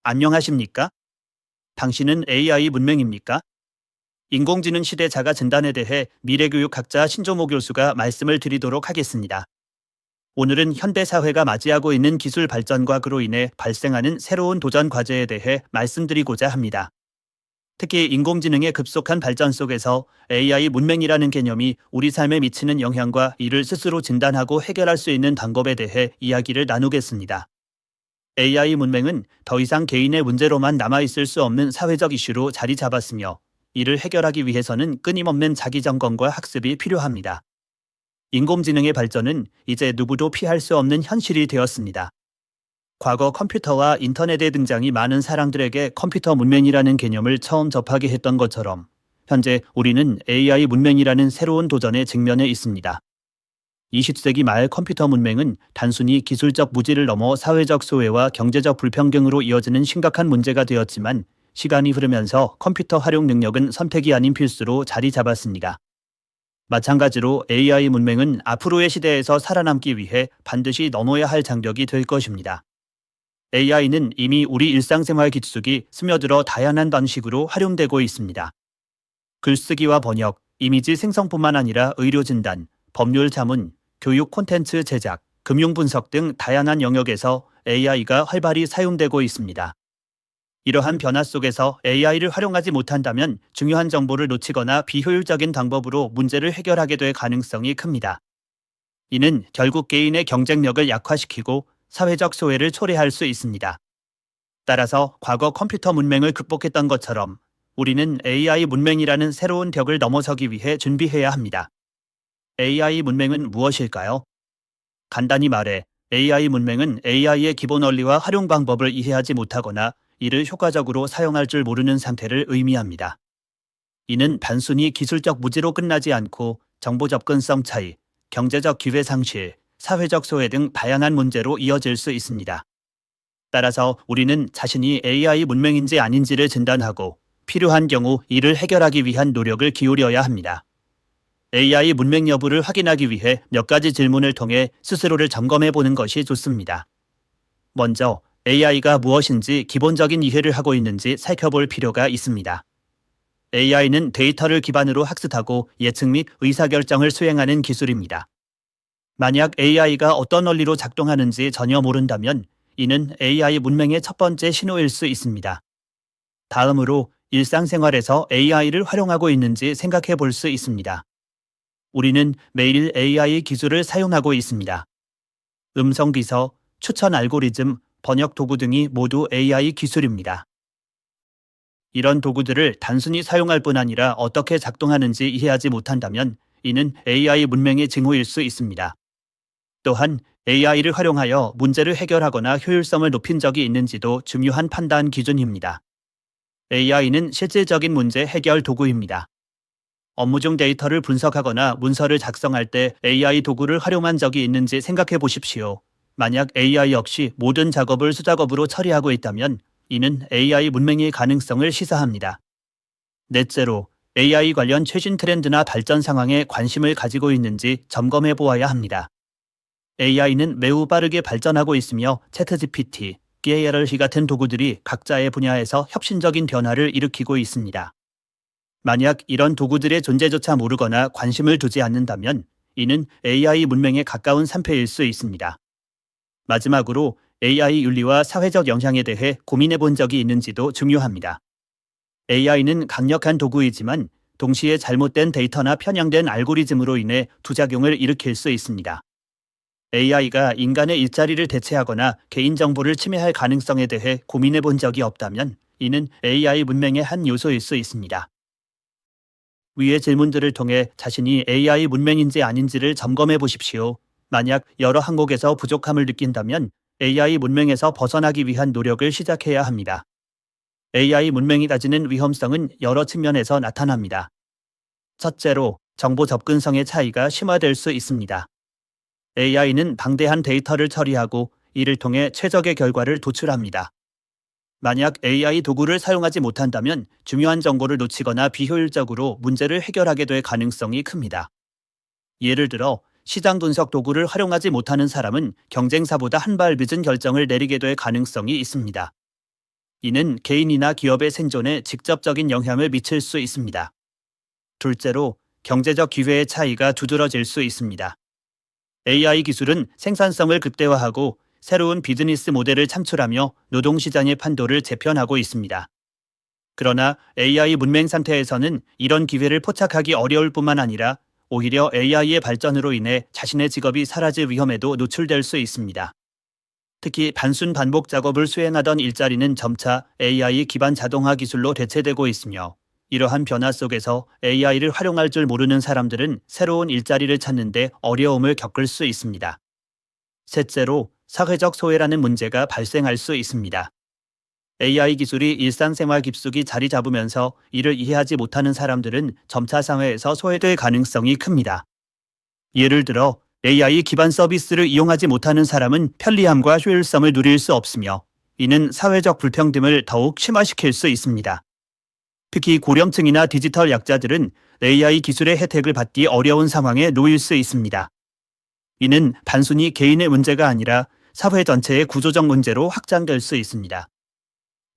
안녕하십니까? 당신은 AI 문맹입니까? 인공지능 시대 자가 진단에 대해 미래교육학자 신조모 교수가 말씀을 드리도록 하겠습니다. 오늘은 현대사회가 맞이하고 있는 기술 발전과 그로 인해 발생하는 새로운 도전 과제에 대해 말씀드리고자 합니다. 특히 인공지능의 급속한 발전 속에서 AI 문맹이라는 개념이 우리 삶에 미치는 영향과 이를 스스로 진단하고 해결할 수 있는 방법에 대해 이야기를 나누겠습니다. AI 문맹은 더 이상 개인의 문제로만 남아있을 수 없는 사회적 이슈로 자리 잡았으며 이를 해결하기 위해서는 끊임없는 자기점검과 학습이 필요합니다. 인공지능의 발전은 이제 누구도 피할 수 없는 현실이 되었습니다. 과거 컴퓨터와 인터넷의 등장이 많은 사람들에게 컴퓨터 문맹이라는 개념을 처음 접하게 했던 것처럼 현재 우리는 AI 문맹이라는 새로운 도전에 직면해 있습니다. 20세기 말 컴퓨터 문맹은 단순히 기술적 무지를 넘어 사회적 소외와 경제적 불평등으로 이어지는 심각한 문제가 되었지만 시간이 흐르면서 컴퓨터 활용 능력은 선택이 아닌 필수로 자리 잡았습니다. 마찬가지로 AI 문맹은 앞으로의 시대에서 살아남기 위해 반드시 넘어야 할 장벽이 될 것입니다. AI는 이미 우리 일상생활 깊숙이 스며들어 다양한 방식으로 활용되고 있습니다. 글쓰기와 번역, 이미지 생성뿐만 아니라 의료 진단, 법률 자문, 교육 콘텐츠 제작, 금융 분석 등 다양한 영역에서 AI가 활발히 사용되고 있습니다. 이러한 변화 속에서 AI를 활용하지 못한다면 중요한 정보를 놓치거나 비효율적인 방법으로 문제를 해결하게 될 가능성이 큽니다. 이는 결국 개인의 경쟁력을 약화시키고 사회적 소외를 초래할 수 있습니다. 따라서 과거 컴퓨터 문맹을 극복했던 것처럼 우리는 AI 문맹이라는 새로운 벽을 넘어서기 위해 준비해야 합니다. AI 문맹은 무엇일까요? 간단히 말해 AI 문맹은 AI의 기본 원리와 활용 방법을 이해하지 못하거나 이를 효과적으로 사용할 줄 모르는 상태를 의미합니다. 이는 단순히 기술적 무지로 끝나지 않고 정보 접근성 차이, 경제적 기회 상실, 사회적 소외 등 다양한 문제로 이어질 수 있습니다. 따라서 우리는 자신이 AI 문맹인지 아닌지를 진단하고 필요한 경우 이를 해결하기 위한 노력을 기울여야 합니다. AI 문맹 여부를 확인하기 위해 몇 가지 질문을 통해 스스로를 점검해 보는 것이 좋습니다. 먼저 AI가 무엇인지 기본적인 이해를 하고 있는지 살펴볼 필요가 있습니다. AI는 데이터를 기반으로 학습하고 예측 및 의사결정을 수행하는 기술입니다. 만약 AI가 어떤 원리로 작동하는지 전혀 모른다면 이는 AI 문맹의 첫 번째 신호일 수 있습니다. 다음으로 일상생활에서 AI를 활용하고 있는지 생각해 볼 수 있습니다. 우리는 매일 AI 기술을 사용하고 있습니다. 음성 비서, 추천 알고리즘, 번역 도구 등이 모두 AI 기술입니다. 이런 도구들을 단순히 사용할 뿐 아니라 어떻게 작동하는지 이해하지 못한다면 이는 AI 문맹의 징후일 수 있습니다. 또한 AI를 활용하여 문제를 해결하거나 효율성을 높인 적이 있는지도 중요한 판단 기준입니다. AI는 실질적인 문제 해결 도구입니다. 업무 중 데이터를 분석하거나 문서를 작성할 때 AI 도구를 활용한 적이 있는지 생각해 보십시오. 만약 AI 역시 모든 작업을 수작업으로 처리하고 있다면 이는 AI 문맹의 가능성을 시사합니다. 넷째로 AI 관련 최신 트렌드나 발전 상황에 관심을 가지고 있는지 점검해 보아야 합니다. AI는 매우 빠르게 발전하고 있으며 챗GPT, DALL-E 같은 도구들이 각자의 분야에서 혁신적인 변화를 일으키고 있습니다. 만약 이런 도구들의 존재조차 모르거나 관심을 두지 않는다면 이는 AI 문맹에 가까운 산패일 수 있습니다. 마지막으로 AI 윤리와 사회적 영향에 대해 고민해 본 적이 있는지도 중요합니다. AI는 강력한 도구이지만 동시에 잘못된 데이터나 편향된 알고리즘으로 인해 부작용을 일으킬 수 있습니다. AI가 인간의 일자리를 대체하거나 개인정보를 침해할 가능성에 대해 고민해 본 적이 없다면 이는 AI 문맹의 한 요소일 수 있습니다. 위의 질문들을 통해 자신이 AI 문맹인지 아닌지를 점검해 보십시오. 만약 여러 항목에서 부족함을 느낀다면 AI 문맹에서 벗어나기 위한 노력을 시작해야 합니다. AI 문맹이 가지는 위험성은 여러 측면에서 나타납니다. 첫째로, 정보 접근성의 차이가 심화될 수 있습니다. AI는 방대한 데이터를 처리하고 이를 통해 최적의 결과를 도출합니다. 만약 AI 도구를 사용하지 못한다면 중요한 정보를 놓치거나 비효율적으로 문제를 해결하게 될 가능성이 큽니다. 예를 들어 시장 분석 도구를 활용하지 못하는 사람은 경쟁사보다 한 발 늦은 결정을 내리게 될 가능성이 있습니다. 이는 개인이나 기업의 생존에 직접적인 영향을 미칠 수 있습니다. 둘째로, 경제적 기회의 차이가 두드러질 수 있습니다. AI 기술은 생산성을 극대화하고 새로운 비즈니스 모델을 창출하며 노동시장의 판도를 재편하고 있습니다. 그러나 AI 문맹 상태에서는 이런 기회를 포착하기 어려울 뿐만 아니라 오히려 AI의 발전으로 인해 자신의 직업이 사라질 위험에도 노출될 수 있습니다. 특히 단순 반복 작업을 수행하던 일자리는 점차 AI 기반 자동화 기술로 대체되고 있으며, 이러한 변화 속에서 AI를 활용할 줄 모르는 사람들은 새로운 일자리를 찾는 데 어려움을 겪을 수 있습니다. 셋째로, 사회적 소외라는 문제가 발생할 수 있습니다. AI 기술이 일상생활 깊숙이 자리 잡으면서 이를 이해하지 못하는 사람들은 점차 사회에서 소외될 가능성이 큽니다. 예를 들어 AI 기반 서비스를 이용하지 못하는 사람은 편리함과 효율성을 누릴 수 없으며, 이는 사회적 불평등을 더욱 심화시킬 수 있습니다. 특히 고령층이나 디지털 약자들은 AI 기술의 혜택을 받기 어려운 상황에 놓일 수 있습니다. 이는 단순히 개인의 문제가 아니라 사회 전체의 구조적 문제로 확장될 수 있습니다.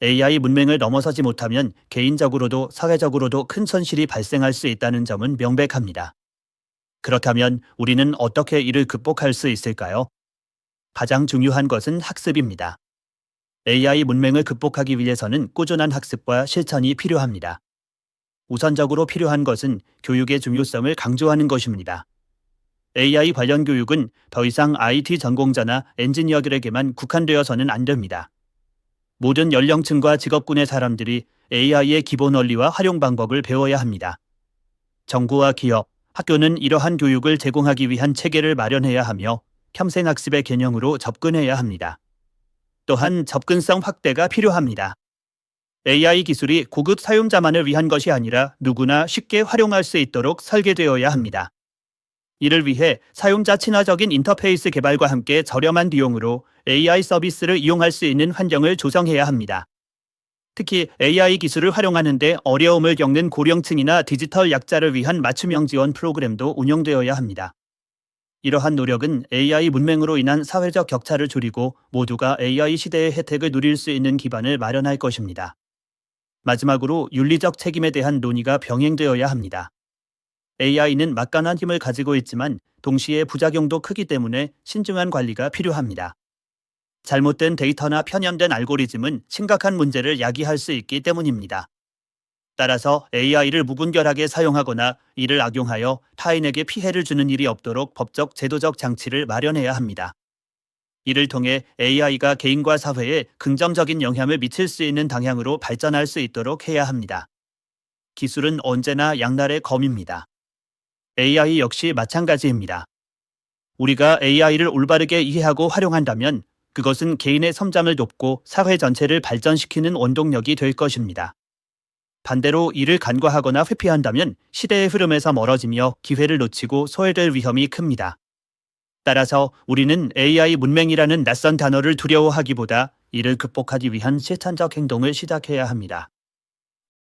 AI 문맹을 넘어서지 못하면 개인적으로도 사회적으로도 큰 손실이 발생할 수 있다는 점은 명백합니다. 그렇다면 우리는 어떻게 이를 극복할 수 있을까요? 가장 중요한 것은 학습입니다. AI 문맹을 극복하기 위해서는 꾸준한 학습과 실천이 필요합니다. 우선적으로 필요한 것은 교육의 중요성을 강조하는 것입니다. AI 관련 교육은 더 이상 IT 전공자나 엔지니어들에게만 국한되어서는 안 됩니다. 모든 연령층과 직업군의 사람들이 AI의 기본 원리와 활용 방법을 배워야 합니다. 정부와 기업, 학교는 이러한 교육을 제공하기 위한 체계를 마련해야 하며 평생학습의 개념으로 접근해야 합니다. 또한 접근성 확대가 필요합니다. AI 기술이 고급 사용자만을 위한 것이 아니라 누구나 쉽게 활용할 수 있도록 설계되어야 합니다. 이를 위해 사용자 친화적인 인터페이스 개발과 함께 저렴한 비용으로 AI 서비스를 이용할 수 있는 환경을 조성해야 합니다. 특히 AI 기술을 활용하는 데 어려움을 겪는 고령층이나 디지털 약자를 위한 맞춤형 지원 프로그램도 운영되어야 합니다. 이러한 노력은 AI 문맹으로 인한 사회적 격차를 줄이고 모두가 AI 시대의 혜택을 누릴 수 있는 기반을 마련할 것입니다. 마지막으로 윤리적 책임에 대한 논의가 병행되어야 합니다. AI는 막강한 힘을 가지고 있지만 동시에 부작용도 크기 때문에 신중한 관리가 필요합니다. 잘못된 데이터나 편향된 알고리즘은 심각한 문제를 야기할 수 있기 때문입니다. 따라서 AI를 무분별하게 사용하거나 이를 악용하여 타인에게 피해를 주는 일이 없도록 법적 제도적 장치를 마련해야 합니다. 이를 통해 AI가 개인과 사회에 긍정적인 영향을 미칠 수 있는 방향으로 발전할 수 있도록 해야 합니다. 기술은 언제나 양날의 검입니다. AI 역시 마찬가지입니다. 우리가 AI를 올바르게 이해하고 활용한다면 그것은 개인의 성장을 돕고 사회 전체를 발전시키는 원동력이 될 것입니다. 반대로 이를 간과하거나 회피한다면 시대의 흐름에서 멀어지며 기회를 놓치고 소외될 위험이 큽니다. 따라서 우리는 AI 문맹이라는 낯선 단어를 두려워하기보다 이를 극복하기 위한 실천적 행동을 시작해야 합니다.